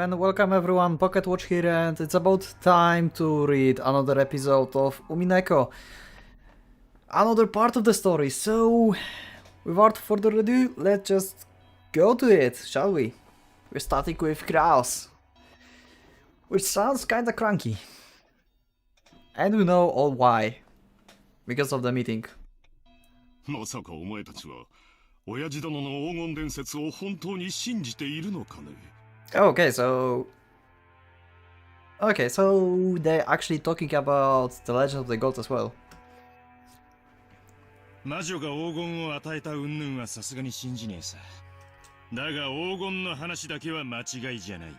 and welcome everyone, PocketWatch here, and it's about time to read another episode of Umineko. Another part of the story, so without further ado, let's just go to it, shall we? We're starting with Kraus, which sounds kinda cranky. And we know all why. Because of the meeting. まさかお前たちは親父殿の黄金伝説を本当に信じているのかね Okay, so they're actually talking about the Legend of the Gods as well. 魔女が黄金を与えた云々はさすがに信じねえさ。だが黄金の話だけは間違いじゃない。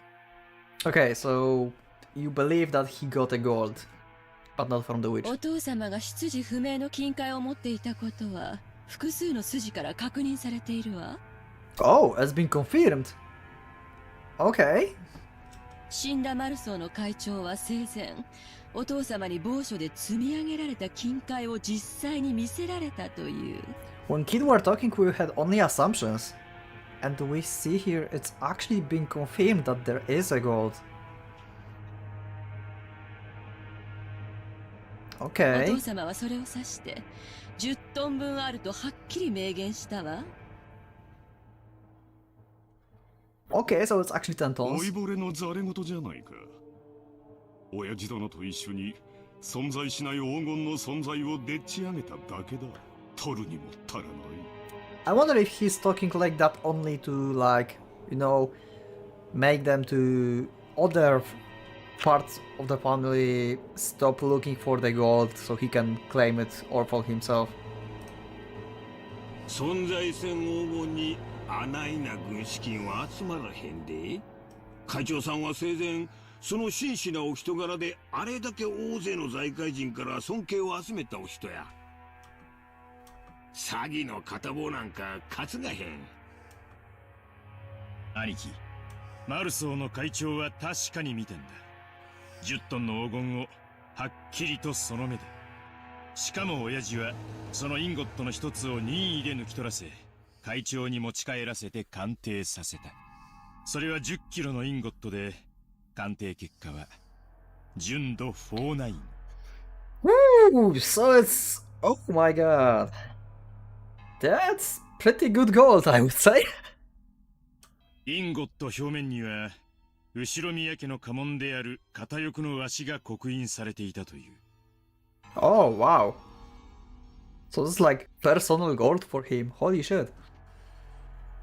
Okay, so you believe that he got a gold, but not from the witch. お父様が出自不明の金塊を持っていたことは複数の筋から確認されているわ。Oh, it's been confirmed. Okay. 死んだマルソーの会長は生前、お父様に某所で積み上げられた金塊を実際に見せられたという。When kids were talking, we had only assumptions. And we see here it's actually been confirmed that there is a gold. お Okay. 父様はそれを指して10トン分あるとはっきり明言したわ。Okay, so it's actually 10老 tons. いぼれのザレ言じゃないか親父殿と一緒に存在しない黄金の存在をでっち上げただけだ取るにも足らない I wonder if he's talking like that only to, like, you know, make them to other parts of the family stop looking for the gold so he can claim it all for himself. 存在線黄金にあないな軍資金は集まらへんで会長さんは生前その真摯なお人柄であれだけ大勢の財界人から尊敬を集めたお人や詐欺の片棒なんか担がへん兄貴、マルソーの会長は確かに見てんだ。10トンの黄金をはっきりとその目で。しかも親父はそのインゴットの一つを任意で抜き取らせ、会長に持ち帰らせて鑑定させた。それは10キロのインゴットで、鑑定結果は純度49。Woo! So it's... Oh my god. That's pretty good gold, I would say. インゴット表面には、後ろ宮家の家紋である片翼のワシが刻印されていたという。Oh, wow. So this is like personal gold for him. Holy shit.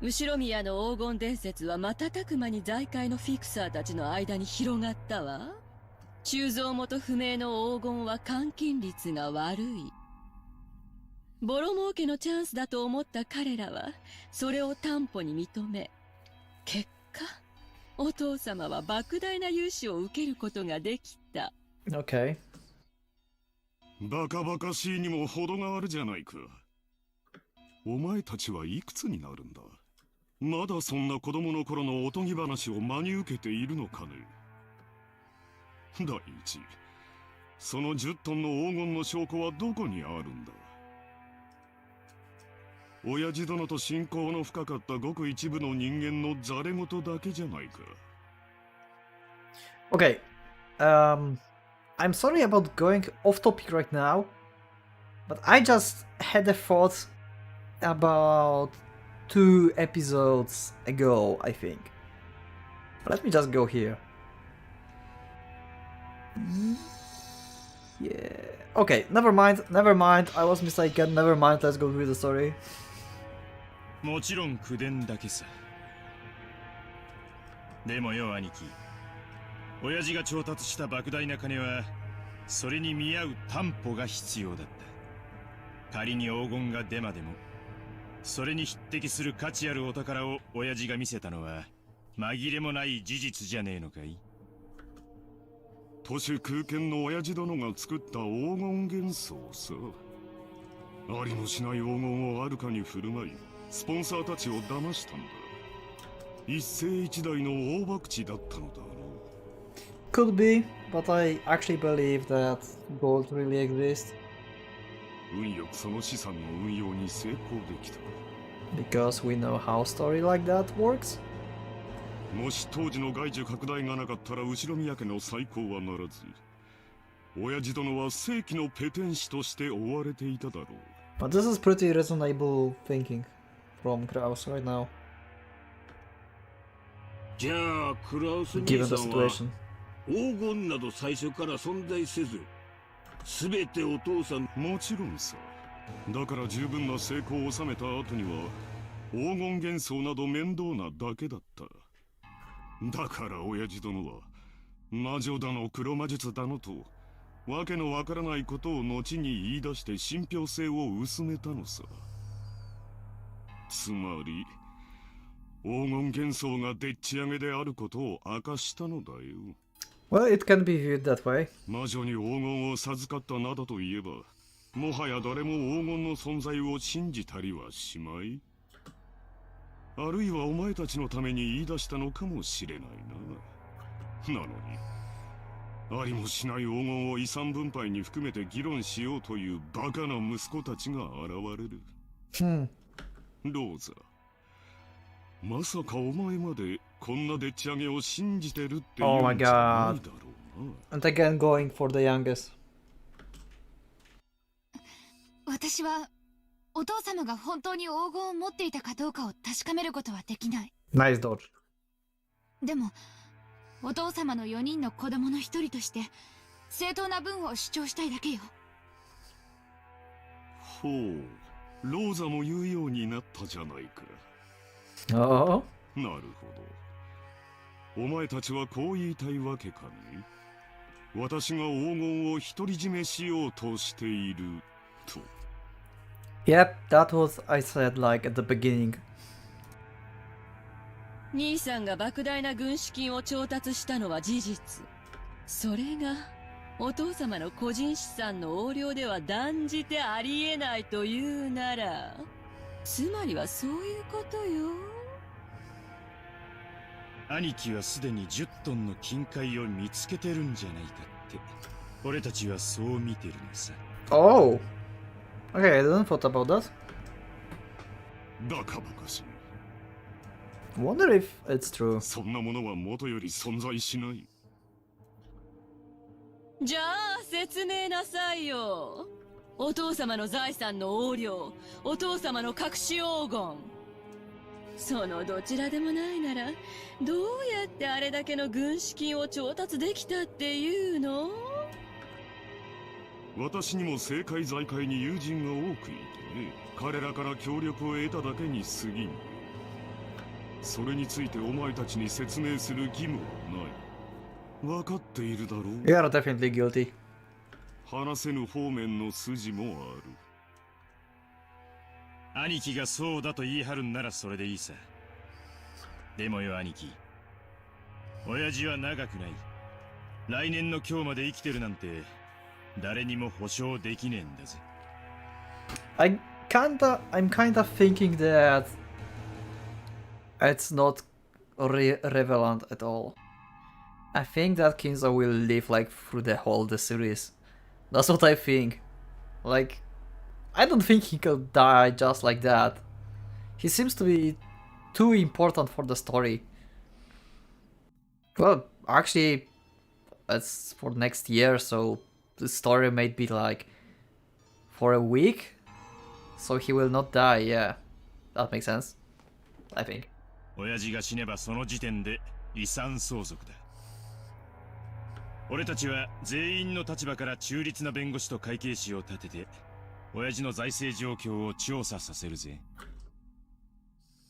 後宮の黄金伝説は瞬く間に財界のフィクサーたちの間に広がったわ。鋳造元不明の黄金は換金率が悪い。ボロ儲けのチャンスだと思った彼らはそれを担保に認め、結果お父様は莫大な融資を受けることができた。 Okay. バカバカしいにも程があるじゃないかお前たちはいくつになるんだまだそんな子供の頃のおとぎ話を真に受けているのかね第一その10トンの黄金の証拠はどこにあるんだ親父殿と親交の深かったごく一部の人間のザレ言だけじゃないか Okay. I'm sorry about going off topic right now, but I just had a thought about 2 episodes ago, I think. Let me just go here. Yeah. Okay, never mind, I was mistaken, never mind, let's go with the story. もちろん口伝だけさ。でもよ兄貴、親父が調達した莫大な金はそれに見合う担保が必要だった。仮に黄金がデマでもそれに匹敵する価値あるお宝を親父が見せたのは紛れもない事実じゃねえのかい都市空間の親父殿が作った黄金幻想さありもしない黄金をあるかに振る舞いスポンサーたちを騙したんだ一世一代の大博打だったのだろう Could be, but I actually believe that gold really exists. 運よくその資産の運用に成功できた Because we know how story like that works. もし当時の外需拡大がなかったら後ろ宮家の再興はならず、親父殿は世紀のペテン師として追われていただろう。 But this is pretty reasonable thinking from Kraus right now, じゃあクラウス兄 given さ the んは situation. 黄金など最初から存在せず、全てお父さん。もちろんさ。だから十分な成功を収めた後には黄金幻想など面倒なだけだった。だから親父殿は魔女だの黒魔術だのとわけのわからないことを後に言い出して信憑性を薄めたのさ。つまり黄金幻想がでっち上げであることを明かしたのだよ。 Well, it can be viewed that way. 魔女に黄金を授かったなどと言えば、もはや誰も黄金の存在を信じたりはしまい。あるいはお前たちのために言い出したのかもしれないな。なのにありもしない黄金を遺産分配に含めて議論しようというバカな息子たちが現れる。ローザ、まさかお前までこんなでっち上げを信じてるってい Oh う my んじゃない god. だろうな。 And again going for the youngest. 私はお父様が本当に黄金を持っていたかどうかを確かめることはできない。 Nice dodge. でもお父様の4人の子供の一人として正当な分を主張したいだけよ。ほう、ローザも言うようになったじゃないか。 Oh. なるほど。お前たちはこう言いたいわけかね。私が黄金を独り占めしようとしていると。 Yep, that was I said like at the beginning. 兄さんが莫大な軍資金を調達したのは事実。それがお父様の個人資産の横領では断じてありえないというなら、つまりはそういうことよ。兄貴はすでに10トンの金塊を見つけてるんじゃないかって俺たちはそう見てるのさ。 Oh. Okay, I didn't thought about that. バカバカしい。 Wonder if it's true. そんなものは元より存在しない。じゃあ説明なさいよ。お父様の財産の横領、お父様の隠し黄金。そのどちらでもないなら、どうやってあれだけの軍資金を調達できたっていうの？私にも政界財界に友人が多くいてね、彼らから協力を得ただけに過ぎん。それについてお前たちに説明する義務はない。分かっているだろう。 You are definitely guilty. 話せぬ方面の筋もある。兄貴がそうだと言い張るんならそれでいいさ。でもよ兄貴、親父は長くない。来年の今日まで生きてるなんて誰にも保証できねえんだぜ。I'm kinda thinking that it's not relevant at all. I think that Kinzo will live like through the whole the series. That's what I think. Like, I don't think he could die just like that. He seems to be too important for the story. Well, actually, it's for next year, so the story may be like for a week. So he will not die, yeah. That makes sense. I think. 親父が死ねばその時点で遺産相続だ。俺たちは全員の立場から中立な弁護士と会計士を立てて親父の財政状況を調査させるぜ。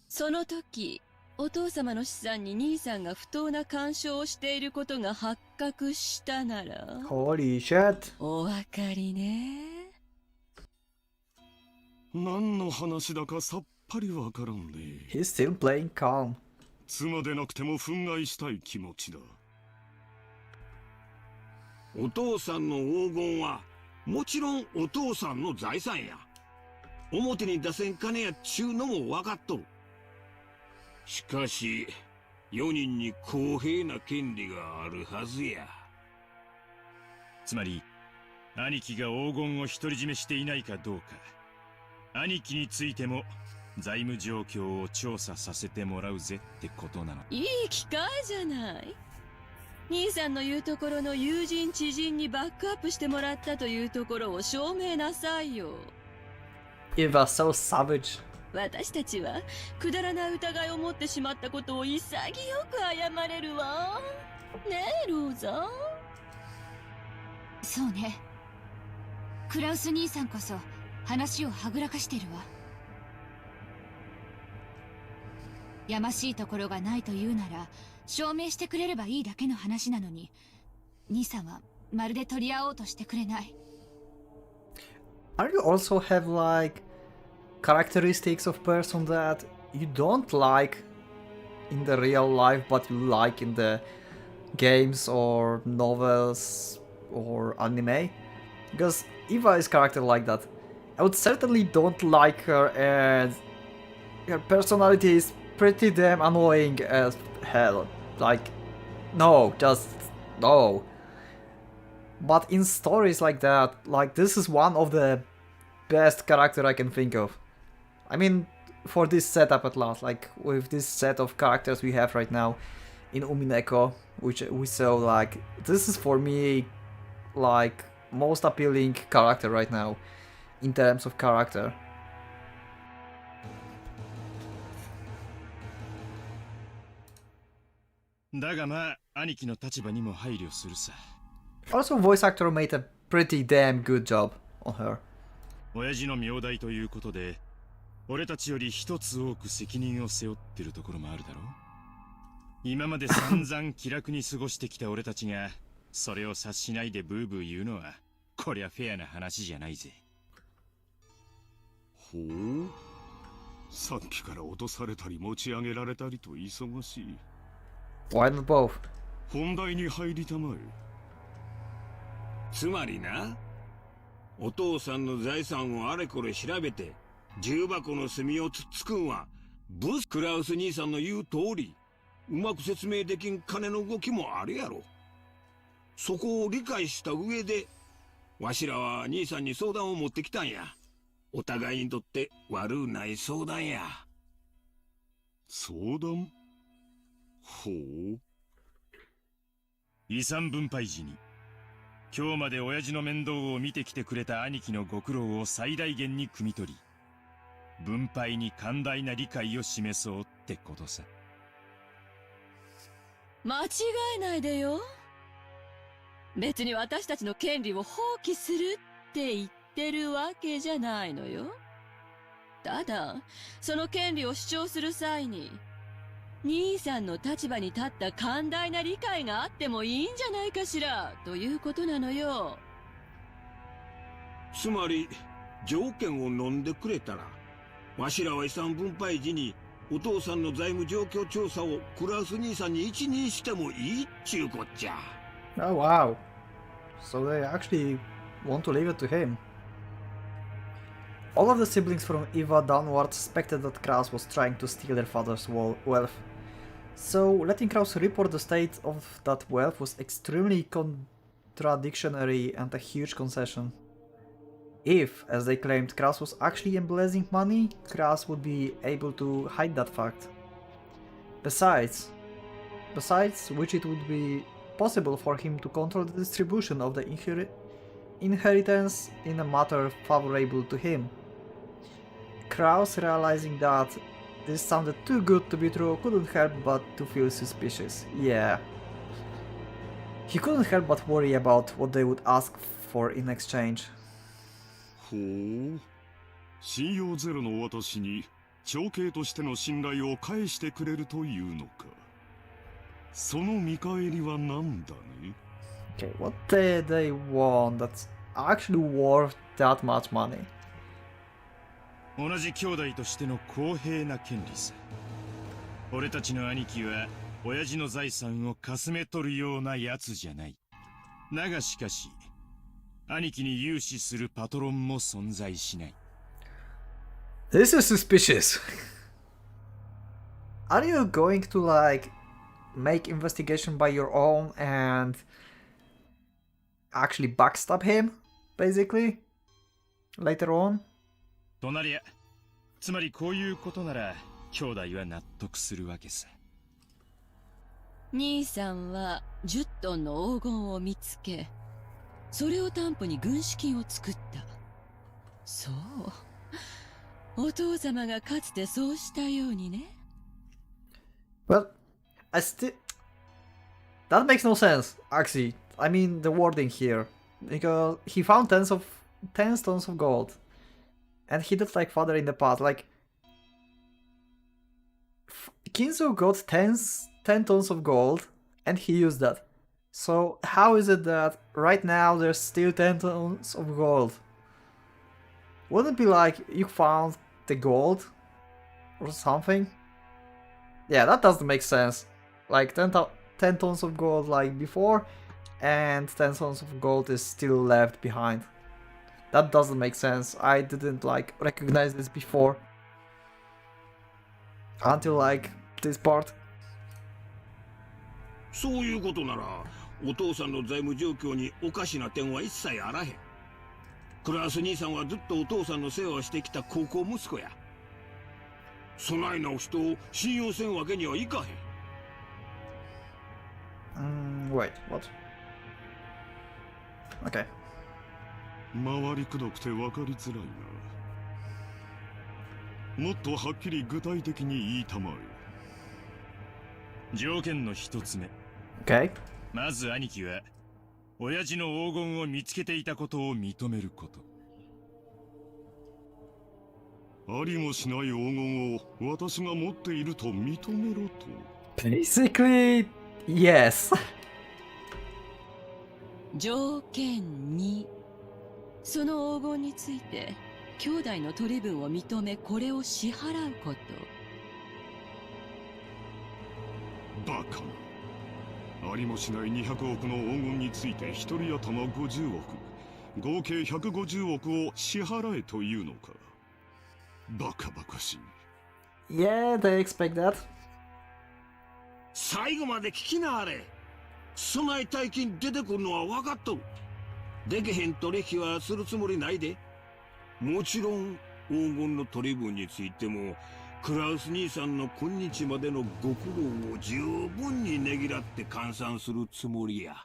その時、お父様の資産に兄さんが不当な干渉をしていることが発覚したなら、 Holy shit. お分かりね。何の話だかさっぱりわからんね。 He's still playing calm. 妻でなくても憤慨したい気持ちだ。お父さんの黄金はもちろんお父さんの財産や。表に出せん金やっちゅうのも分かっとる。しかし4人に公平な権利があるはずや。つまり兄貴が黄金を独り占めしていないかどうか、兄貴についても財務状況を調査させてもらうぜってことなの。いい機会じゃない。兄さんの言うところの友人知人にバックアップしてもらったというところを証明なさいよ。Eva, so savage. 私たちはくだらない疑いを持ってしまったことを潔く謝れるわ。ねえ、ローザ。そうね。クラウス兄さんこそ話をはぐらかしてるわ。やましいところがないというなら証明してくれればいいだけの話なのに、兄さんはまるで取り合おうとしてくれない。Are you also have like characteristics of person that you don't like in the real life but you like in the games or novels or anime? Because Eva is character like that. I would certainly don't like her, and her personality is pretty damn annoying as hell. Like, no, just no. But in stories like that, like this is one of the best character I can think of. I mean, for this setup at last, like with this set of characters we have right now in Umineko, which we saw, like this is for me like most appealing character right now in terms of character. だがまあ兄貴の立場にも配慮するさ。 Also, voice actor made a pretty damn good job on her. 親父の名代ということで俺たちより一つ多く責任を背負ってるところもあるだろう。今まで散々気楽に過ごしてきた俺たちがそれを察しないでブーブー言うのはこりゃフェアな話じゃないぜ。ほう、さっきから落とされたり持ち上げられたりと忙しい。 Why not both? 本題に入りたまえ。つまりな、お父さんの財産をあれこれ調べて重箱の隅をつっつくんはブスクラウス兄さんの言う通り、うまく説明できん金の動きもあるやろ。そこを理解した上でわしらは兄さんに相談を持ってきたんや。お互いにとって悪うない相談や。相談？ほう。遺産分配時に今日まで親父の面倒を見てきてくれた兄貴のご苦労を最大限に汲み取り、分配に寛大な理解を示そうってことさ。間違えないでよ。別に私たちの権利を放棄するって言ってるわけじゃないのよ。ただ、その権利を主張する際に、兄さんの立場に立った寛大な理解があってもいいんじゃないかしら、ということなのよ。つまり条件を飲んでくれたら、わしらは遺産分配時にお父さんの財務状況調査をクラウス兄さんに一任してもいいっちゅうこっちゃ。Oh wow. So they actually want to leave it to him. All of the siblings from Eva downward suspected that Kraus was trying to steal their father's wealth. So letting Kraus report the state of that wealth was extremely contradictory and a huge concession. If, as they claimed, Kraus was actually embezzling money, Kraus would be able to hide that fact. Besides which it would be possible for him to control the distribution of the inheritance in a matter favorable to him. Kraus, realizing that this sounded too good to be true, couldn't help but to feel suspicious. Yeah. He couldn't help but worry about what they would ask for in exchange. ほう、信用ゼロの私に長兄としての信頼を返してくれるというのか。その見返りは何だね。 Okay, what did they want that's actually worth that much money? 同じ兄弟としての公平な権利さ。俺たちの兄貴は親父の財産をかすめ取るようなやつじゃない。だがしかし兄貴に融資するパトロンも存在しない。 This is suspicious. Are you going to like make investigation by your own and actually backstab him, basically, later on? となりゃつまりこういうことなら兄弟は納得するわけさ。兄さんは10トンの黄金を見つけ、それを担保に軍資金を作った。そう、お父様がかつてそうしたようにね。Well, I still... That makes no sense, actually. I mean, the wording here. Because he found 10 tons of gold. And he did like father in the past. Like, Kinzo got 10 tons of gold and he used that. So how is it that right now there's still 10 tons of gold? Wouldn't it be like you found the gold or something? Yeah, that doesn't make sense. Like 10 tons of gold like before and 10 tons of gold is still left behind. That doesn't make sense. I didn't like recognize this before. Until like this part. そういうことならお父さんの財務状況におかしな点は一切あらへん。クラス兄さんはずっとお父さんの世話をしてきた高校息子や。そないな人を信用せんわけにはいかへん。Wait, what? Okay. 回りくどくて分かりづらいな。もっとはっきり具体的に言いたまえ。条件の一つ目。Okay. まず兄貴は親父の黄金を見つけていたことを認めること。ありもしない黄金を私が持っていると認めろと。Basically, yes. 条件2、その黄金について兄弟の取り分を認め、これを支払うこと。バカな。ありもしない200億の黄金について一人頭50億、合計150億を支払えというのか。バカバカしい。Yeah, they expect that. 最後まで聞きなあれ。そない大金出てくるのは分かっとる。でけへん取引はするつもりないで。もちろん黄金の取り分についてもクラウス兄さんの今日までのご苦労を十分にねぎらって換算するつもりや。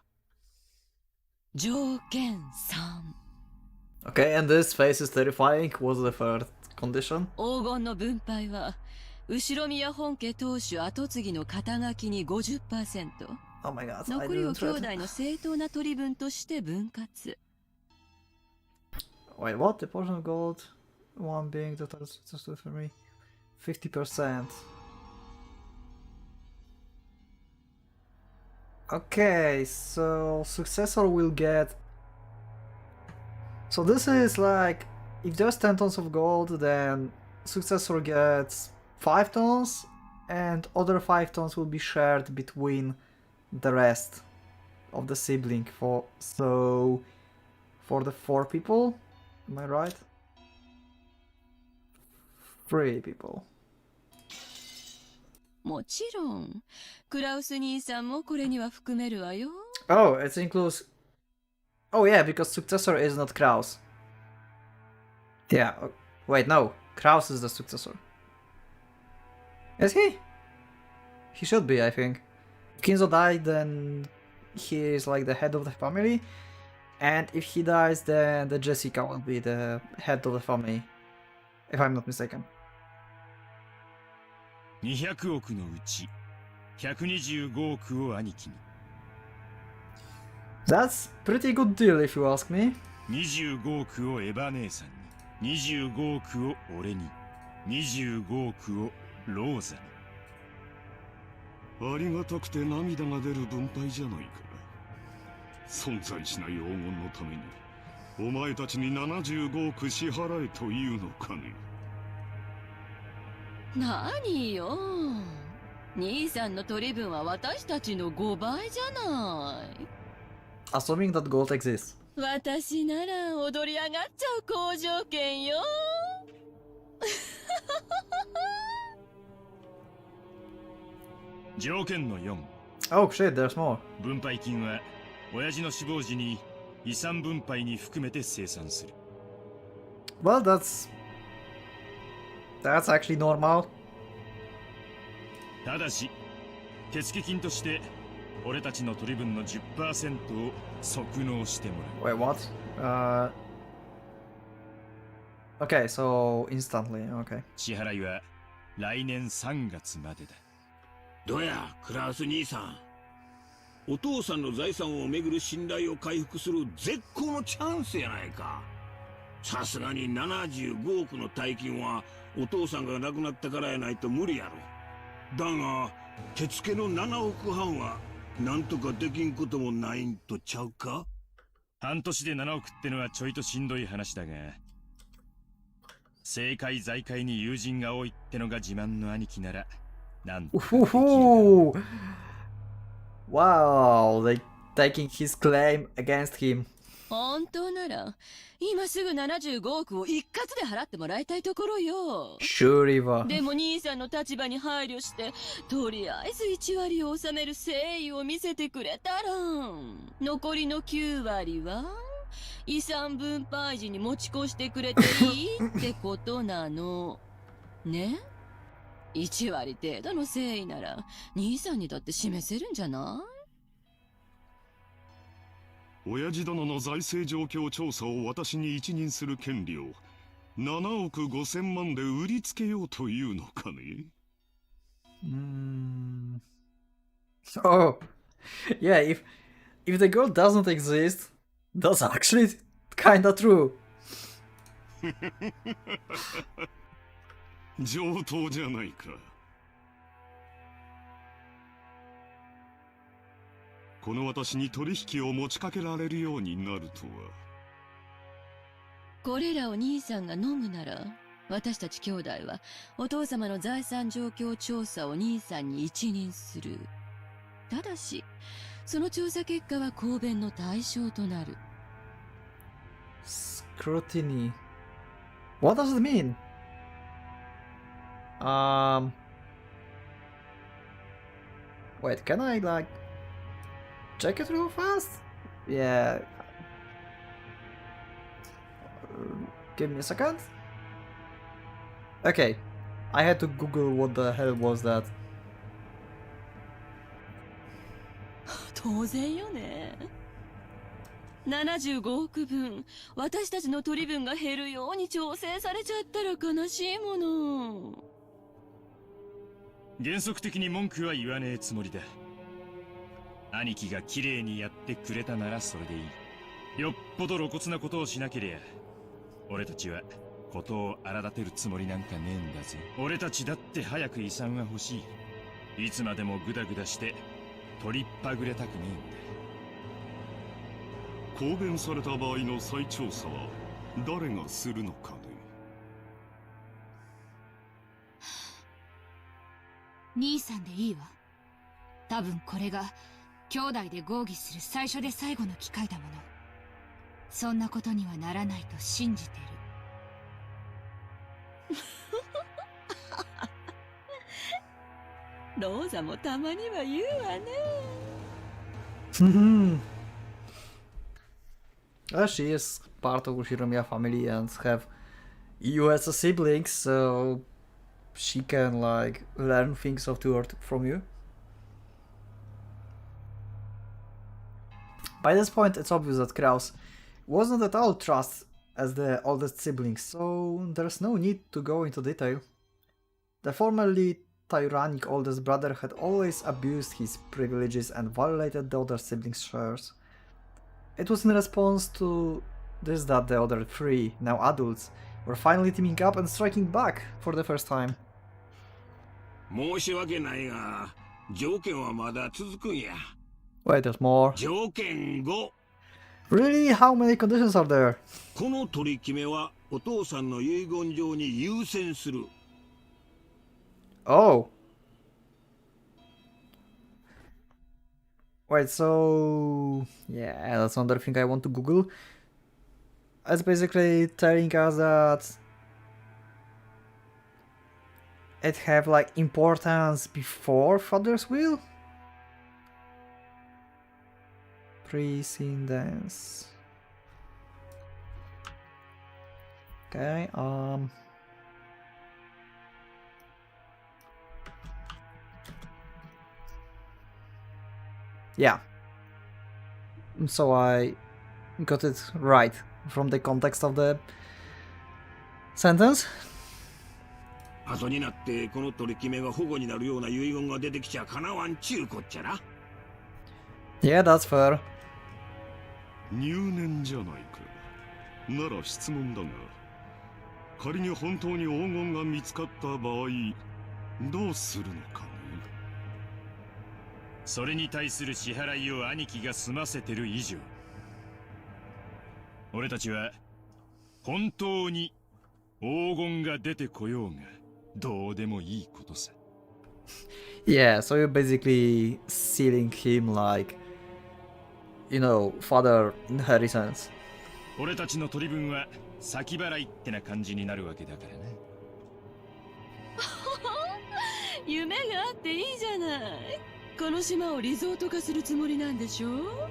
条件3。 Okay, and this face is terrifying. What's the third condition? 黄金の分配は後宮本家当主跡継ぎの肩書きに 50%、 Oh my god, I 残りを didn't 兄 read. 弟の正当な取り分として分割。 Wait, what? The portion of gold? One being that is just for me. 50%. Okay, so successor will get... So this is like... If there's 10 tons of gold, then successor gets 5 tons, and other 5 tons will be shared between the rest of the sibling. So for the 4 people, am I right? 3 people. もちろんクラウス兄さんもこれには含めるわよ。 Oh, it includes... Oh yeah, because successor is not Kraus. Yeah, wait, no. Kraus is the successor. Is he? He should be, I think. If Kinzo died, then he is like the head of the family. And if he dies, then the Jessica will be the head of the family. If I'm not mistaken. 200億のうち125億を兄貴に。That's pretty good deal if you ask me. 25億をエヴァ姉さんに、25億を俺に、25億をローザに。ありがたくて涙が出る分配じゃないか。存在しない黄金のためにお前たちに75億支払えというのかね。何よ、兄さんの取り分は私たちの5倍じゃない。 Assuming that gold exists. 私なら踊り上がっちゃう好条件よ。条件の4。 Oh shit, there's more. 分配金は親父の死亡時に遺産分配に含めて清算する。Well, that's That's actually normal. ただし血気金として俺たちの取り分の 10% を即納してもらう。 Wait, what? Okay, so instantly, okay. 支払いは来年3月までだ。どやクラウス兄さん、お父さんの財産をめぐる信頼を回復する絶好のチャンスやないか。さすがに75億の大金はお父さんが亡くなったからやないと無理やろ。だが手付けの7億半はなんとかできんこともないんとちゃうか。半年で7億ってのはちょいとしんどい話だが、政界財界に友人が多いってのが自慢の兄貴ならなんとかできるか。 Ooh. Wow, they taking his claim against him. 本当なら今すぐ75億を一括で払ってもらいたいところよ。 Sure, Eva. でも兄さんの立場に配慮してとりあえず1割を納める誠意を見せてくれたら、残りの9割は遺産分配時に持ち越してくれていいってことなのね。1割程度の誠意なら兄さんにだって示せるんじゃない？親父殿の財政状況調査を私に一任する権利を7億5千万で売りつけようというのかね。Oh, yeah. If the girl doesn't exist, that's actually kinda true. 上等じゃないか。この私に取引を持ちかけられるようになるとは。これらを兄さんが飲むなら、私たち兄弟はお父様の財産状況調査を兄さんに一任する。ただし、その調査結果は公弁の対象となる。Scrutiny. What does it mean? Wait, can I like check it real fast? Yeah. Give me a second. Okay. I had to Google what the hell was that. 当然よね。75億分、私たちの取り分が減るように調整されちゃったら悲しいもの。原則的に文句は言わねえつもりだ。兄貴が綺麗にやってくれたならそれでいい。よっぽど露骨なことをしなけりゃ俺たちはことを荒立てるつもりなんかねえんだぜ。俺たちだって早く遺産が欲しい。いつまでもグダグダして取りっぱぐれたくねえんだ。公弁された場合の再調査は誰がするのかね。兄さんでいいわ。多分これが兄弟で合議する最初で最後の機会だもの。そんなことにはならないと信じてる。ローザもたまには言うわね。She is part of Shiromiya family and have you as a sibling, so she can like learn things from you. By this point, it's obvious that Kraus wasn't at all trusted as the oldest sibling, so there's no need to go into detail. The formerly tyrannic oldest brother had always abused his privileges and violated the other siblings' shares. It was in response to this that the other three, now adults, were finally teaming up and striking back for the first time. 申し訳ないが、条件はまだ続くんや。Wait, there's more. 条件5。Really? How many conditions are there? この取り決めはお父さんの遺言状に優先する。Oh. Wait, so... Yeah, that's another thing I want to Google. It's basically telling us that it have like importance before father's will? Precedence. Okay, Yeah. So I got it right from the context of the sentence. 後になってこの取り決めが保護になるような遺言が出てきちゃかなわんちゅうこっちゃな。 Yeah, that's fair. 入念じゃないか。なら質問だが、仮に本当に黄金が見つかった場合、どうするのかね。それに対する支払いを兄貴が済ませてる以上、俺たちは本当に黄金が出てこようがどうでもいいことさ。Yeah, so you're basically sealing him like, you know, father inheritance. 俺たちの取り分は先払いってな感じになるわけだからな。夢があっていいじゃない。この島をリゾート化するつもりなんでしょ。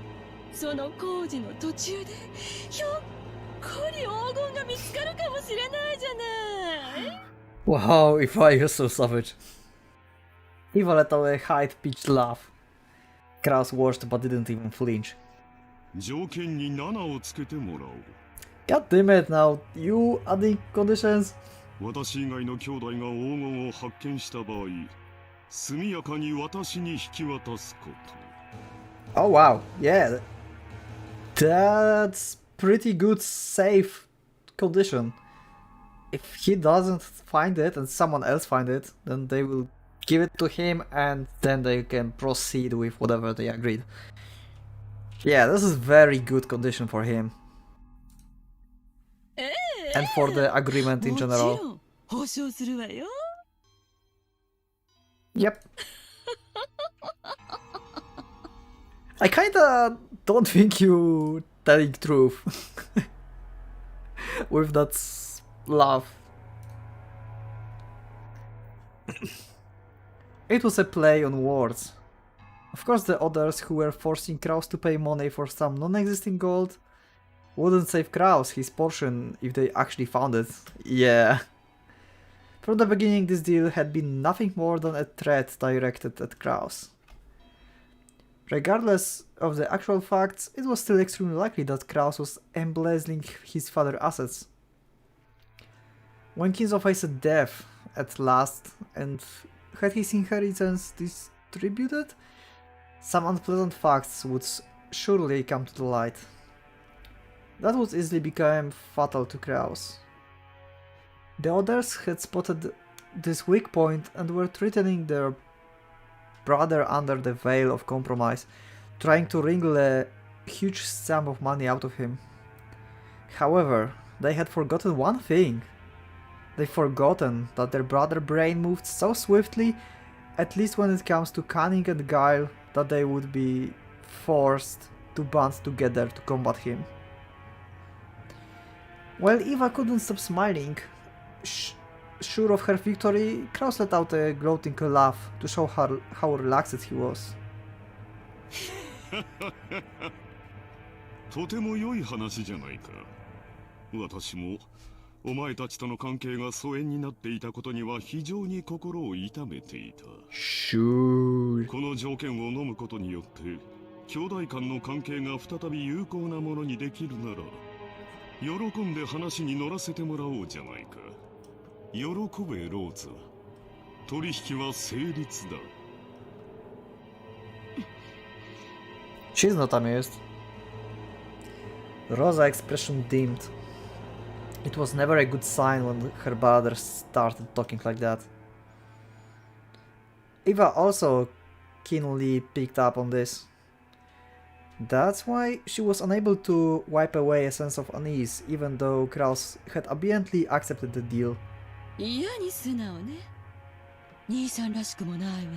その工事の途中でひょっこり黄金が見つかるかもしれないじゃない。 Wow, Eva, you're so savage. Eva let out a high-pitched laugh. Kraus watched but didn't even flinch. 条件に7をつけてもらおう。 God damn it, now you adding conditions? 私以外の兄弟が黄金を発見した場合、速やかに私に引き渡すこと。 Oh wow, yeah. That's pretty good safe condition. If he doesn't find it and someone else find it, then they will give it to him and then they can proceed with whatever they agreed. Yeah, this is very good condition for him. And for the agreement in もちろ general. ん保証するわよ。 Yep. I kinda don't think you telling truth with that laugh. It was a play on words. Of course the others who were forcing Kraus to pay money for some non-existing gold wouldn't save Kraus his portion if they actually found it. Yeah. From the beginning this deal had been nothing more than a threat directed at Kraus. Regardless of the actual facts, it was still extremely likely that Kraus was embezzling his father's assets. When Kinzo faced death at last and had his inheritance distributed, some unpleasant facts would surely come to the light. That would easily become fatal to Kraus. The others had spotted this weak point and were threatening their brother under the veil of compromise, trying to wrangle a huge sum of money out of him. However, they had forgotten one thing. They'd forgotten that their brother brain moved so swiftly, at least when it comes to cunning and guile, that they would be forced to band together to combat him. While Eva couldn't stop smiling, sure of her victory, Kraus let out a gloating laugh to show her how relaxed he was. とても良い話じゃないか。私もお前たちとの関係が疎遠になっていたことには非常に心を痛めていた。Sure. この条件を飲むことによって兄弟間の関係が再び有効なものにできるなら喜んで話に乗らせてもらおうじゃないか。喜べローザ。取引は成立だ。 She's not amused. Rosa's expression dimmed. It was never a good sign when her brother started talking like that. Eva also keenly picked up on this. That's why she was unable to wipe away a sense of unease, even though Kraus had obediently accepted the deal. 嫌に素直ね。兄さんらしくもないわ。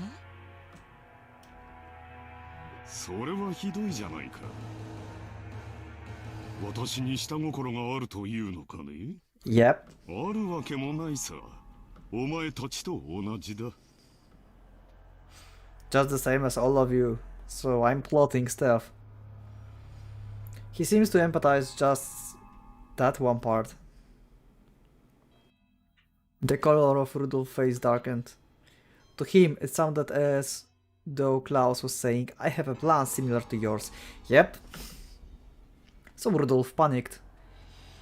それはひどいじゃないか。私に下心があるというのかね。 Yep. あるわけもないさ。お前たちと同じだ。 Just the same as all of you, so I'm plotting stuff. He seems to empathize just that one part. The color of Rudolph's face darkened. To him, it sounded as though Klaus was saying, I have a plan similar to yours. Yep. So Rudolf panicked.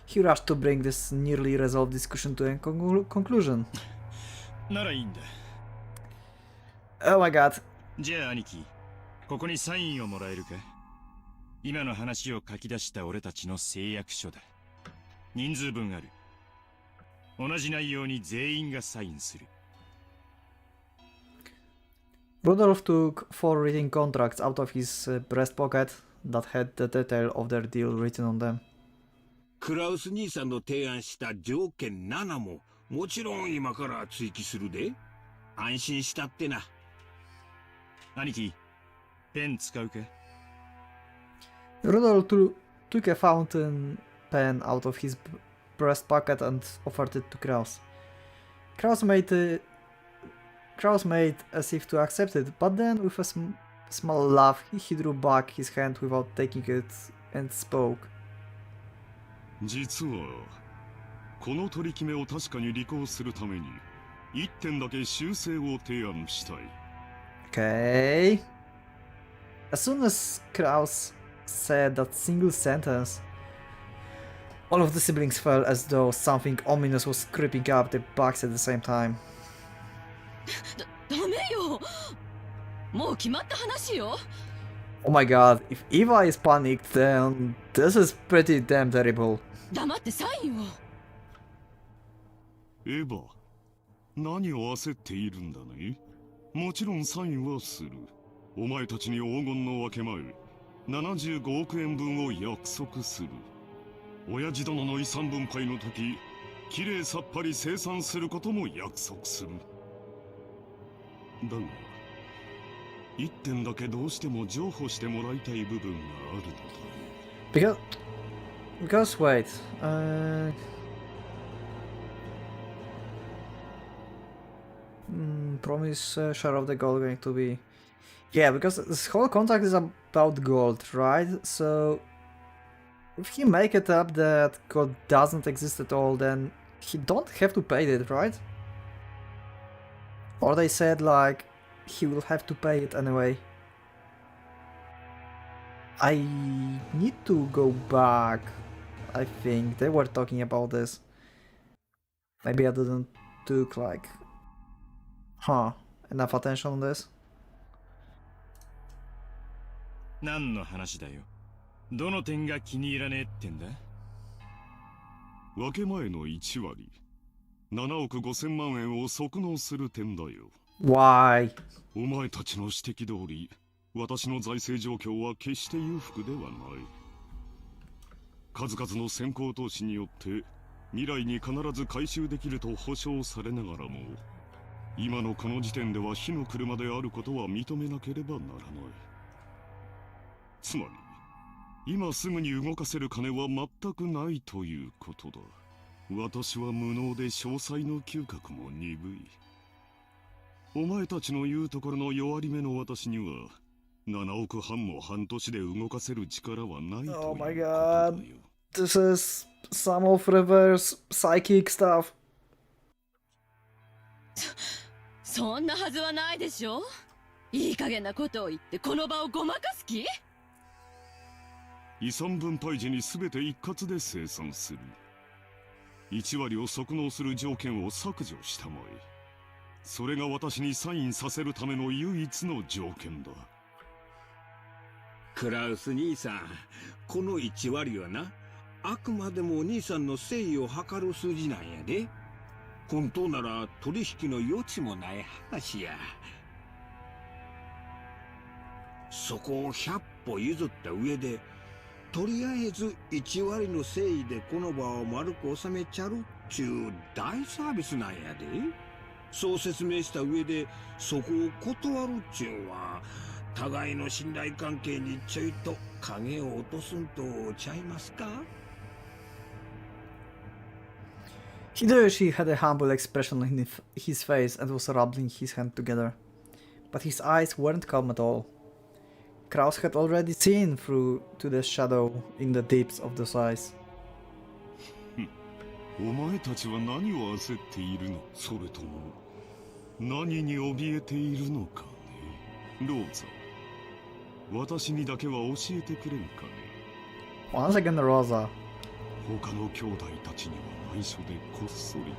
He rushed to bring this nearly resolved discussion to a conclusion. ならいいんだ。 Oh my god. じゃあ兄貴、ここにサインをもらえるか？今の話を書き出した俺たちの誓約書だ。人数分ある。同じ内容に全員がサインする。 Rudolf took 4 written contracts out of his breast pocket that had the detail of their deal written on them. クラウス兄さんの提案した条件7ももちろん今から追記するで。安心したってな。兄貴、ペン使うか？ Rudolf took a fountain pen out of his breast pocket and offered it to Kraus. Kraus made as if to accept it, but then with a small laugh he drew back his hand without taking it and spoke. 実はこの取り決めを確かに履行するために1点だけ修正を提案したい。 Okay. As soon as Kraus said that single sentence, all of the siblings felt as though something ominous was creeping up their backs at the same time. ダメよ。もう決まった話よ。 Oh my god, if Eva is panicked, then this is pretty damn terrible. 黙ってサインを。エヴァ、何を焦っているんだね。もちろんサインはする。お前たちに黄金の分け前、75億円分を約束する。親父殿の遺産分配の時、きれいさっぱり清算することも約束する。だが、一点だけどうしても譲歩してもらいたい部分があるのだ。Because wait, promise share of the gold going to be, yeah, because this whole contract is about gold, right? So if he make it up that gold doesn't exist at all, then he don't have to pay it, right? Or they said like he will have to pay it anyway. I need to go back. I think they were talking about this. Maybe I didn't took like enough attention on this. 何の話だよ。どの点が気に入らねえってんだ？分け前の1割、7億5千万円を即納する点だよ。Why? お前たちの指摘通り、私の財政状況は決して裕福ではない。数々の先行投資によって未来に必ず回収できると保証されながらも、今のこの時点では火の車であることは認めなければならない。つまり、今すぐに動かせる金は全くないということだ。私は無能で詳細の嗅覚も鈍い。お前たちの言うところの弱り目の私には、7億半も半年で動かせる力はないということだよ。This is some of reverse psychic stuff. そんなはずはないでしょ。いい加減なことを言ってこの場をごまかす気？遺産分配時に全て一括で清算する。1割を即納する条件を削除したまえ。それが私にサインさせるための唯一の条件だ。クラウス兄さん、この1割はな、あくまでも兄さんの誠意を図る数字なんやで。本当なら取引の余地もない話や。そこを100歩譲った上で、とりあえず1割の誠意でこの場を丸く収めちゃるっちゅう大サービスなんやで。そう説明した上でそこを断るっちゅうんは、互いの信頼関係にちょいと影を落とすんとちゃいますか？ Hideyoshi had a humble expression in his face and was rubbing his hands together. But his eyes weren't calm at all. Kraus had already seen through to the shadow in the depths of those eyes. お前たちは何を焦っているの？それとも何に怯えているのかね。どうぞ。私にだけは教えてくれんかね。 Once again, Rosa. 他の兄弟たちには内緒でこっそりと。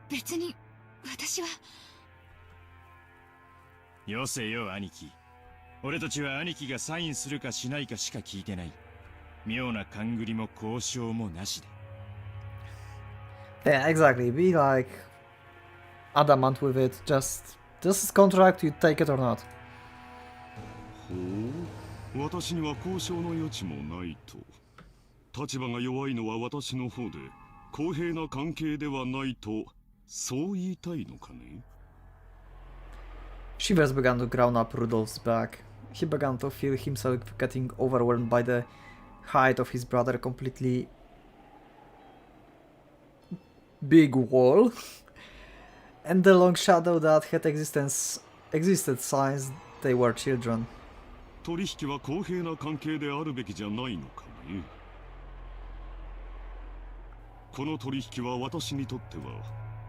別に私は。よせよ兄貴。俺たちは兄貴がサインするかしないかしか聞いてない。妙な勘繰りも交渉もなしで。Yeah, exactly. Be like adamant with it. Just this is contract. You take it or not. ほう、私には交渉の余地もないと。立場が弱いのは私の方で、公平な関係ではないと、そう言いたいのかね。 Shivers began to ground up Rudolph's back. He began to feel himself getting overwhelmed by the height of his brother completely big wall and the long shadow that had existed since they were children. 取引は公平な関係であるべきじゃないのかね。この取引は私にとっては、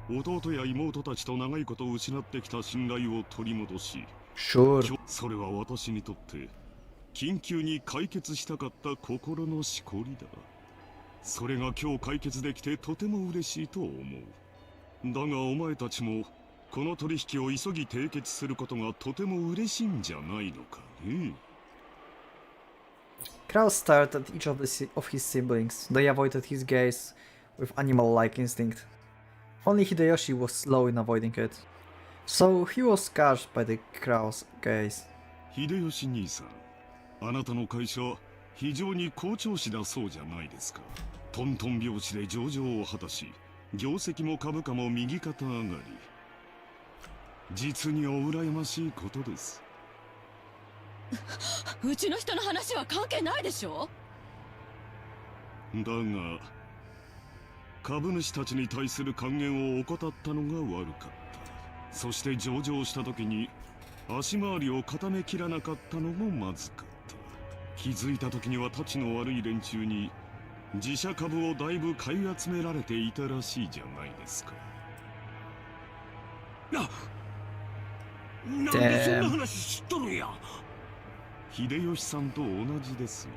弟や妹たちと長いことを失ってきた信頼を取り戻し、 Sure. それは私にとって緊急に解決したかった心のしこりだ。それが今日解決できてとても嬉しいと思う。だがお前たちもこの取引を急ぎ締結することがとても嬉しいんじゃないのかね。 Kraus stared at each of his siblings. They avoided his gaze with animal-like instinct. Only Hideyoshi was slow in avoiding it. So he was scarred by the Kraus gaze. 秀吉兄さん、あなたの会社非常に好調子だそうじゃないですか。トントン拍子で上場を果たし、業績も株価も右肩上がり。実にお羨ましいことです。うちの人の話は関係ないでしょ。だが株主たちに対する還元を怠ったのが悪かった。そして上場した時に足回りを固めきらなかったのもまずかった。気づいた時にはたちの悪い連中に自社株をだいぶ買い集められていたらしいじゃないですか。なんでそんな話知っとるんや。秀吉さんと同じですよ。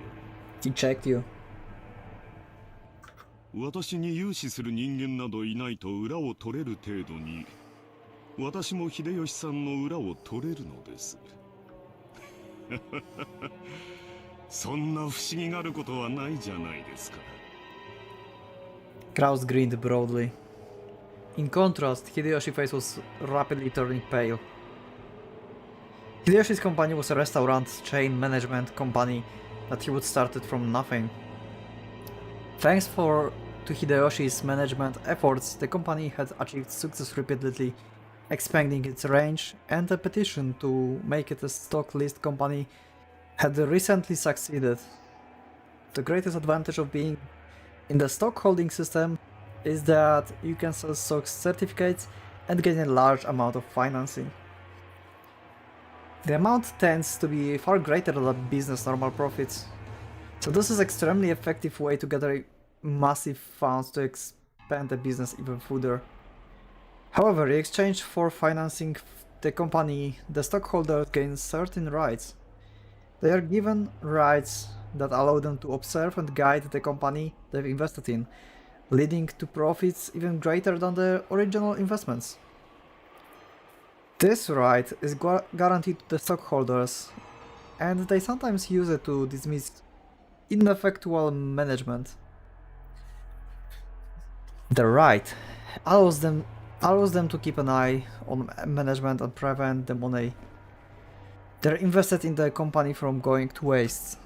He checked you. 私に融資する人間などいないと裏を取れる程度に、私も秀吉さんの裏を取れるのです。そんな不思議があることはないじゃないですか。 Kraus grinned broadly. In contrast, Hideyoshi's face was rapidly turning pale. Hideyoshi's company was a restaurant chain management company that he would started from nothing. Thanks to Hideyoshi's management efforts, the company had achieved success repeatedly, expanding its range, and a petition to make it a stock list company had recently succeeded. The greatest advantage of being in the stock holding system is that you can sell stock certificates and gain a large amount of financing. The amount tends to be far greater than a business normal profits, so this is an extremely effective way to gather massive funds to expand the business even further. However, in exchange for financing the company, the stockholders gain certain rights. They are given rights that allow them to observe and guide the company they've invested in, leading to profits even greater than the original investments. This right is guaranteed to the stockholders, and they sometimes use it to dismiss ineffectual management. The right allows them to keep an eye on management and prevent the money they're invested in the company from going to waste.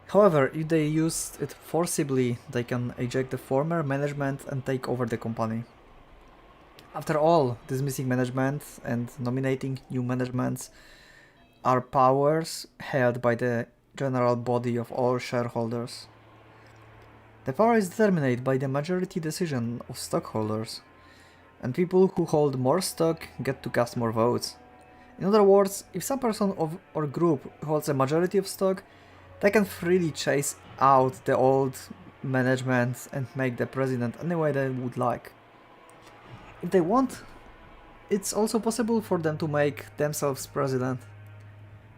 However, if they use it forcibly, they can eject the former management and take over the company. After all, dismissing management and nominating new managements are powers held by the general body of all shareholders. The power is determined by the majority decision of stockholders, and people who hold more stock get to cast more votes. In other words, if some person or group holds a majority of stock, they can freely chase out the old management and make the president any way they would like. If they want, it's also possible for them to make themselves president.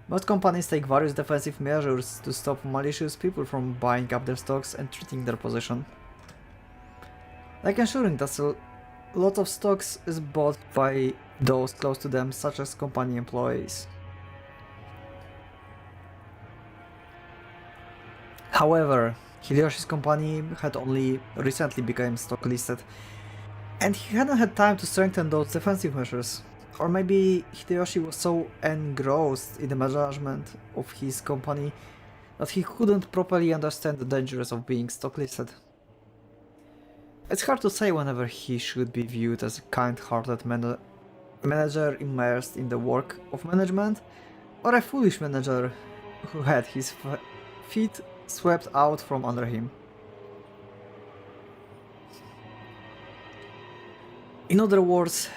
Most companies take various defensive measures to stop malicious people from buying up their stocks and treating their position. Like ensuring that a lot of stocks is bought by those close to them, such as company employees. However, Hideyoshi's company had only recently become stock listed, and he hadn't had time to strengthen those defensive measures. Or maybe Hideyoshi was so engrossed in the management of his company that he couldn't properly understand the dangers of being stock listed. It's hard to say whenever he should be viewed as a kind-hearted manager immersed in the work of management, or a foolish manager who had his feet swept out from under him. In other words,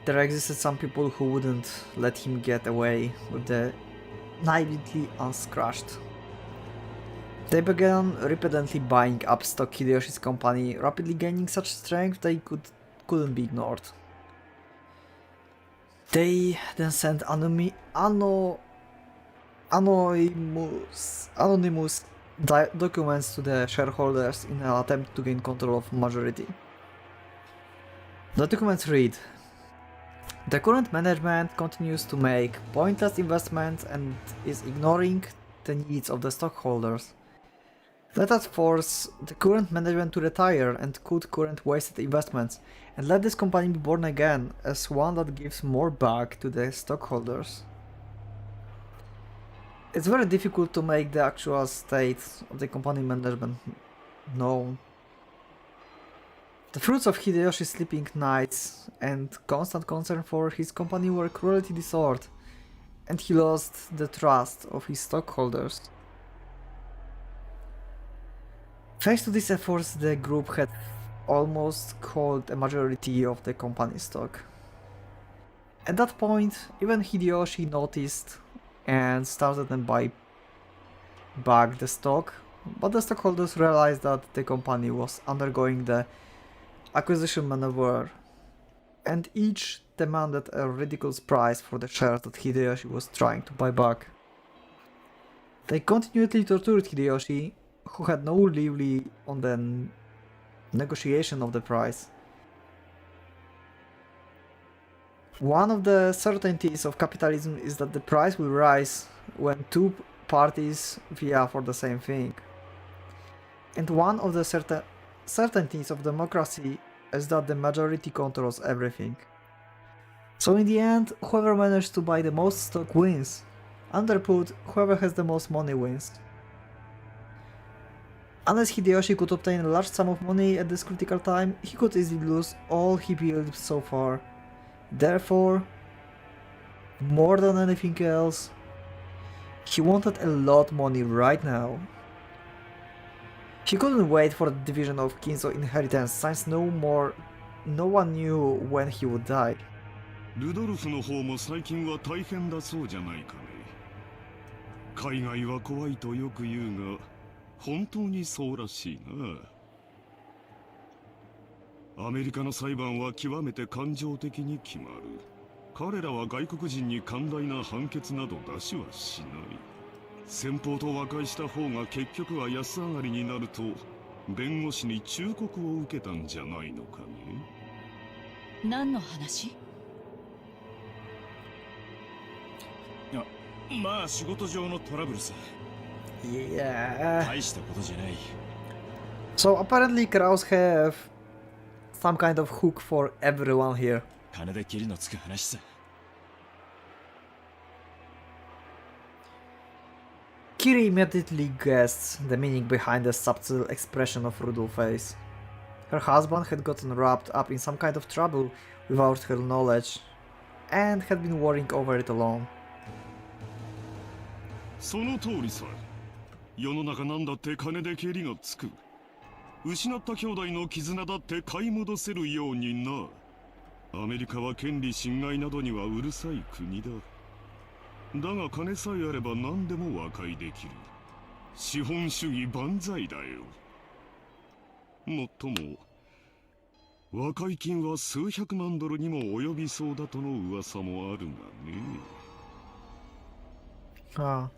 there existed some people who wouldn't let him get away with the naivety unscratched. They began repeatedly buying up stock Hideyoshi's company, rapidly gaining such strength they couldn't be ignored. They then sent anonymous documents to the shareholders in an attempt to gain control of majority. The documents read: the current management continues to make pointless investments and is ignoring the needs of the stockholders. Let us force the current management to retire and cut current wasted investments, and let this company be born again as one that gives more back to the stockholders. It's very difficult to make the actual state of the company management known. The fruits of Hideyoshi's sleeping nights and constant concern for his company were cruelty disordered, and he lost the trust of his stockholders. Thanks to these efforts, the group had almost culled a majority of the company's stock. At that point, even Hideyoshi noticed and started to buy back the stock, but the stockholders realized that the company was undergoing the acquisition maneuver, and each demanded a ridiculous price for the shares that Hideyoshi was trying to buy back. They continually tortured Hideyoshi, who had no leeway on the negotiation of the price. One of the certainties of capitalism is that the price will rise when two parties vie for the same thing. And one of the certainties of democracy is that the majority controls everything. So in the end, whoever managed to buy the most stock wins. Underput, whoever has the most money wins. Unless Hideyoshi could obtain a large sum of money at this critical time, he could easily lose all he built so far. Therefore, more than anything else, he wanted a lot of money right now. He couldn't wait for the division of Kinzo inheritance since no one knew when he would die. ルドルフの方も最近は大変だそうじゃないかね。海外は怖いとよく言うが、本当にそうらしいな。アメリカの裁判は極めて感情的に決まる。彼らは外国人に寛大な判決など出しはしない。先方と和解した方が結局は安上がりになると弁護士に忠告を受けたんじゃないのかね。何の話？いや、まあ仕事上のトラブルさ。Yeah. 大したことじゃない。 So apparently Kraus have some kind of hook for everyone here. 金で切りのつく話さ。Kiri immediately guessed the meaning behind the subtle expression of Rudolph's face. Her husband had gotten wrapped up in some kind of trouble without her knowledge, and had been worrying over it alone. その通りさ。世の中なんだって金で蹴りがつく。失った兄弟の絆だって買い戻せるようにな。アメリカは権利侵害などにはうるさい国だ。だが金さえあれば何でも和解できる。資本主義万歳だよ。もっとも和解金は数百万ドルにも及びそうだとの噂もあるがね。Ah.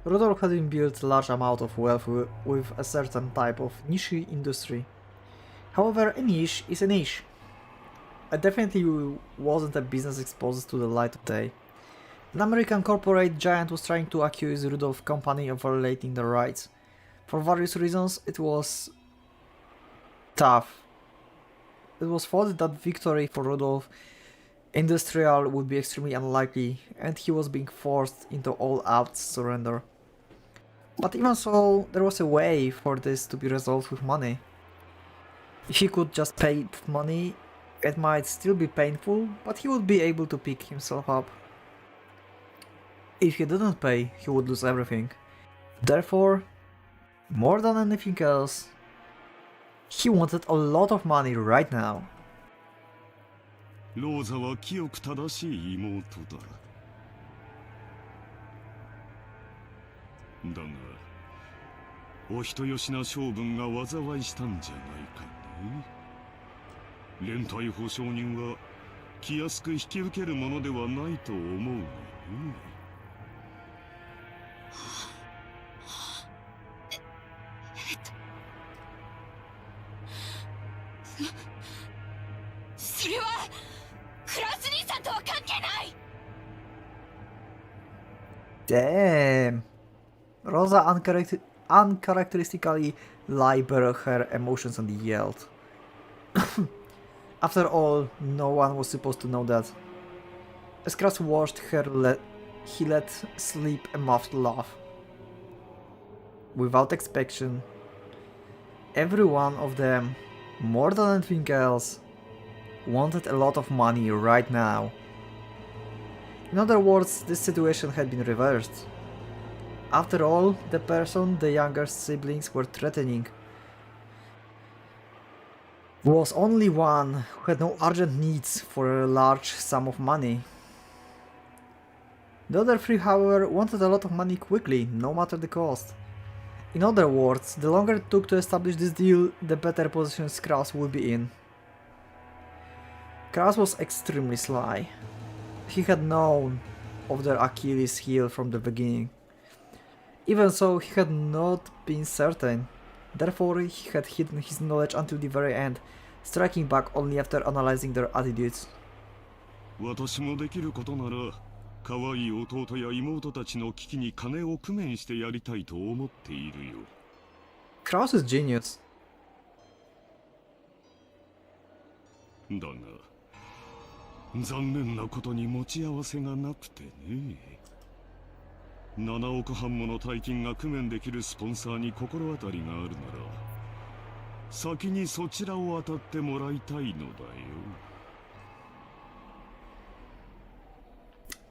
Rudolf had been built a large amount of wealth with a certain type of niche industry. However, a niche is a niche. It definitely wasn't a business exposed to the light of day. An American corporate giant was trying to accuse Rudolph's company of violating their rights. For various reasons, it was tough. It was thought that victory for Rudolf Industrial would be extremely unlikely, and he was being forced into all-out surrender. But even so, there was a way for this to be resolved with money. If he could just pay money, it might still be painful, but he would be able to pick himself up. If he didn't pay, he would lose everything. Therefore, more than anything else, he wanted a lot of money right now. ローザは清く正しい妹だ。だが、お人よしな性分が災いしたんじゃないかね。連帯保証人は気安く引き受けるものではないと思うがね。それはクラウス兄さんとは関係ない。 Damn. Rosa uncharacteristically liberated her emotions and yelled. After all, no one was supposed to know that. As Kraus watched her, he let slip a muffled laugh. Without expectation, every one of them, more than anything else, wanted a lot of money right now. In other words, this situation had been reversed. After all, the person the younger siblings were threatening was only one who had no urgent needs for a large sum of money. The other three, however, wanted a lot of money quickly, no matter the cost. In other words, the longer it took to establish this deal, the better position Kraus would be in. Kraus was extremely sly. He had known of their Achilles heel from the beginning. Even so, he had not been certain. Therefore, he had hidden his knowledge until the very end, striking back only after analyzing their attitudes. 私もできることなら、可愛い弟や妹たちの危機に金を工面してやりたいと思っているよ。Kraus is genius. だが、残念なことに持ち合わせがなくてね。7億半もの大金が工面できるスポンサーに心当たりがあるなら、先にそちらを当たってもらいたいのだよ。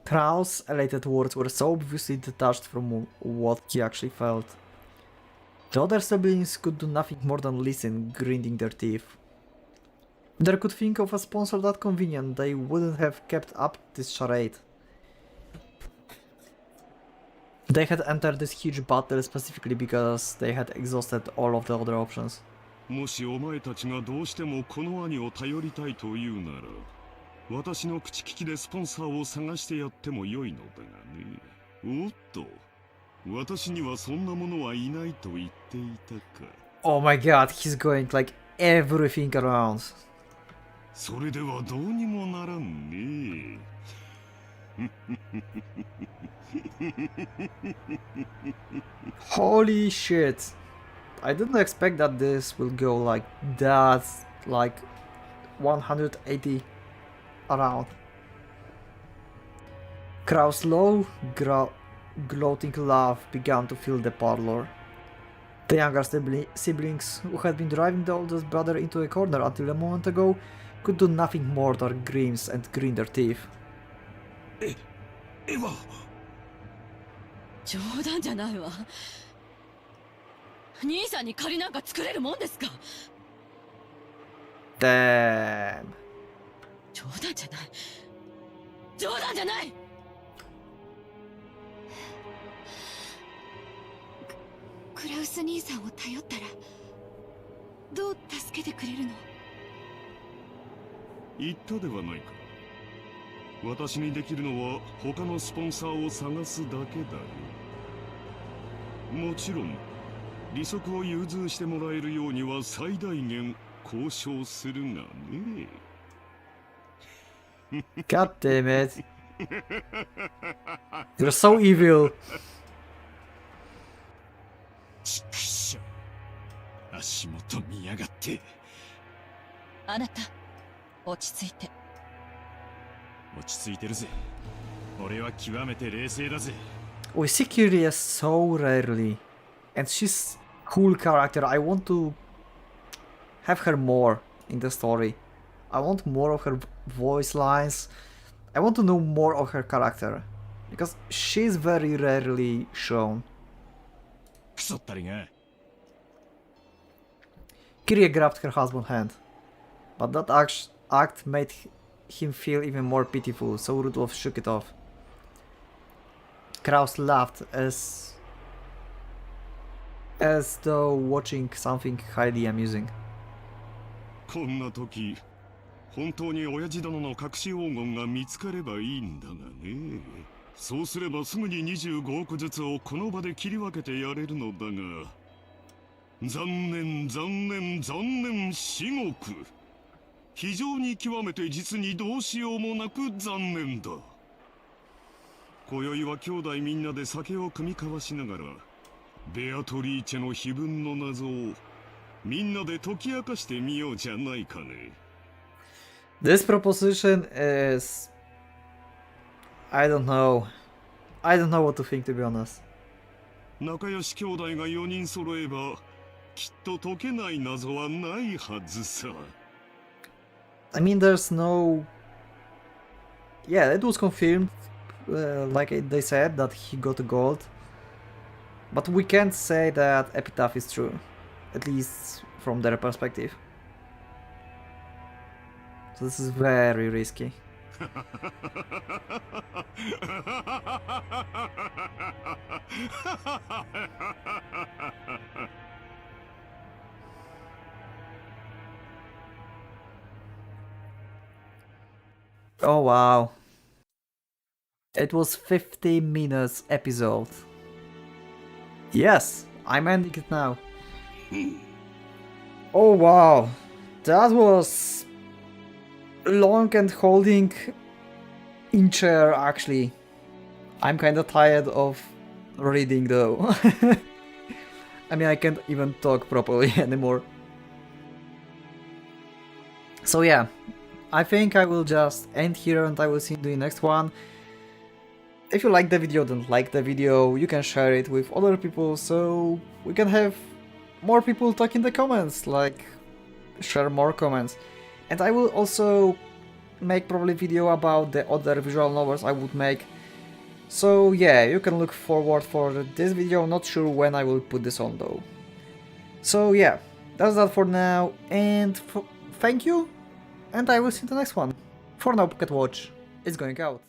Kraus' elated words were so obviously detached from what he actually felt. The other siblings could do nothing more than listen, grinding their teeth. If they could think of a sponsor that convenient, they wouldn't have kept up this charade. They had entered this huge battle specifically because they had exhausted all of the other options. もしお前たちがどうしてもこの兄を頼りたいというなら、私の口利きでスポンサーを探してやってもよいのだがね。おっと、私にはそんなものはいないと言っていたか。Oh my god, he's going like everything around. それではどうにもならんね。Holy shit. I didn't expect that this will go like that, like 180 around. Kraus' low, gloating laugh began to fill the parlor. The younger siblings, who had been driving the oldest brother into a corner until a moment ago, could do nothing more than grimace and grin their teeth. エヴァ、冗談じゃないわ。兄さんに借りなんか作れるもんですか。 Damn. 冗談じゃない。冗談じゃない。クラウス兄さんを頼ったらどう助けてくれるの？言ったではないか。私にできるのは他のスポンサーを探すだけだよ。もちろん利息を融通してもらえるようには最大限交渉するがね。God damn it. You're so evil. ちくしょう。足元見やがって。あなた落ち着いて。落ち着いてるぜ。俺は極めて冷静だぜ。We see Kyria so rarely, and she's cool character. I want to have her more in the story. I want more of her voice lines. I want to know more of her character, because she's very rarely shown. クソったりが。Kyria grabbed her husband's hand, but that act made him feel even more pitiful, so Rudolf shook it off. Kraus laughed as though watching something highly amusing. こんな時、本当に親父殿の隠し黄金が見つかればいいんだがね。そうすればすぐに25億ずつをこの場で切り分けてやれるのだが、残念残念残念至極。非常に極めて実にどうしようもなく残念だ。今宵は兄弟みんなで酒を酌み交わしながら、ベアトリーチェの碑文の謎をみんなで解き明かしてみようじゃないかね。This proposition is... I don't know. I don't know what to think, to be honest. 仲良し兄弟が4人揃えば、きっと解けない謎はないはずさ。I mean, there's no... Yeah, it was confirmed, like they said, that he got gold. But we can't say that Epitaph is true, at least from their perspective. So this is very risky. Oh wow. It was 50 minutes episode. Yes, I'm ending it now. Oh wow. That was long and holding in chair actually. I'm kinda tired of reading though. I mean, I can't even talk properly anymore. So yeah, I think I will just end here and I will see you in the next one. If you like the video, then like the video, you can share it with other people so we can have more people talk in the comments, like share more comments. And I will also make probably video about the other visual novels I would make. So yeah, you can look forward for this video, not sure when I will put this on though. So yeah, that's that for now, and thank you, and I will see you in the next one. For now, Pocket Watch is going out.